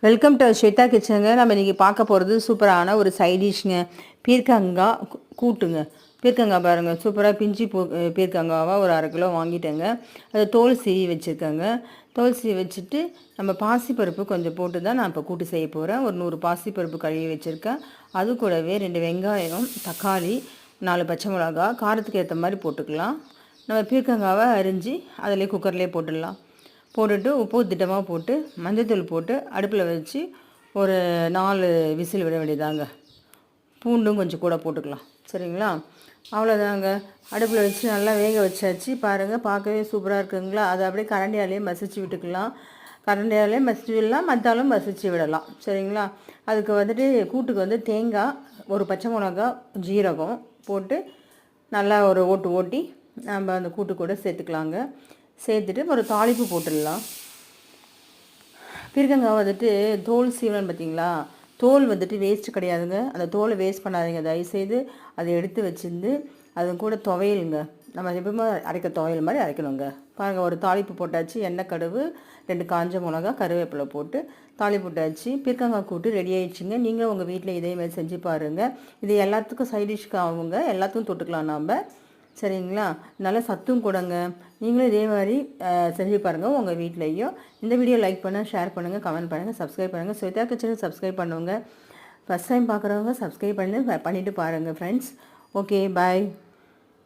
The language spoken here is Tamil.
Welcome to Shweta கிச்சனுங்க. நம்ம இன்றைக்கி பார்க்க போகிறது சூப்பரான ஒரு சைட் டிஷ்ங்க. பீர்க்கங்காய் கூட்டுங்க. பீர்க்கங்காய் பாருங்கள், சூப்பராக பிஞ்சு பீர்க்கங்காவாக ஒரு 1/2 கிலோ வாங்கிட்டேங்க. அதை தோல் சீவி வச்சுருக்கேங்க. தோல் சீவி வச்சுட்டு நம்ம பாசிப்பருப்பு கொஞ்சம் போட்டு தான் நான் இப்போ கூட்டு செய்ய போகிறேன். ஒரு 100 பாசிப்பருப்பு கழுவி வச்சுருக்கேன். அது கூடவே 2 வெங்காயம், தக்காளி, 4 பச்சை மிளகா, காரத்துக்கு ஏற்ற மாதிரி போட்டுக்கலாம். நம்ம பீர்க்கங்காவை அரிஞ்சு அதிலே குக்கர்லேயே போட்டுடலாம். போட்டுட்டு உப்பு திட்டமாக போட்டு மஞ்சத்தூள் போட்டு அடுப்பில் வச்சு ஒரு 4 விசில் விட வேண்டியதாங்க. பூண்டும் கொஞ்சம் கூட போட்டுக்கலாம். சரிங்களா? அவ்வளோதாங்க. அடுப்பில் வச்சு நல்லா வேக வச்சாச்சு. பாருங்கள், பார்க்கவே சூப்பராக இருக்குங்களா? அதை அப்படியே கரண்டியாலேயே மசிச்சு விட்டுக்கலாம். கரண்டியாலே மசிச்சு விடலாம், மத்தாலும் மசிச்சு விடலாம். சரிங்களா? அதுக்கு வந்துட்டு கூட்டுக்கு வந்து தேங்காய், ஒரு பச்சை மிளகா, ஜீரகம் போட்டு நல்லா ஒரு ஓட்டி நம்ம அந்த கூட்டு கூட சேர்த்துக்கலாங்க. சேர்த்துட்டு ஒரு தாளிப்பு போட்டுடலாம். பீர்க்கங்காய் வந்துட்டு தோல் சீவனம் பார்த்திங்களா? தோல் வந்துட்டு வேஸ்ட்டு கிடையாதுங்க. அந்த தோலை வேஸ்ட் பண்ணாதீங்க தயவுசெய்து. அதை எடுத்து வச்சுருந்து அது கூட துவையலுங்க. நம்ம எப்பவுமே அரைக்க துவையல் மாதிரி அரைக்கணுங்க. பாருங்கள், ஒரு தாளிப்பு போட்டாச்சு. எண்ணெய், கடுகு, 2 காஞ்ச மிளகா, கருவேப்பிலை போட்டு தாளிப்பு போட்டாச்சு. பீர்க்கங்காய் கூட்டு ரெடி ஆகிடுச்சுங்க. நீங்களும் உங்கள் வீட்டில் இதேமாதிரி செஞ்சு பாருங்கள். இது எல்லாத்துக்கும் சைட் டிஷ்க்கு ஆகுங்க. எல்லாத்துக்கும் தொட்டுக்கலாம் நம்ம. சரிங்களா? நல்ல சத்தும் கூடங்க. நீங்களும் இதே மாதிரி செஞ்சு பாருங்கள் உங்கள் வீட்லேயும். இந்த வீடியோ லைக் பண்ணுங்கள், ஷேர் பண்ணுங்கள், கமெண்ட் பண்ணுங்கள், சப்ஸ்கிரைப் பண்ணுங்கள். ஸ்வேதா கிச்சனுக்கு சப்ஸ்கிரைப் பண்ணுங்க. ஃபஸ்ட் டைம் பார்க்குறவங்க சப்ஸ்கிரைப் பண்ணிவிட்டு பாருங்கள் ஃப்ரெண்ட்ஸ். ஓகே, பாய்.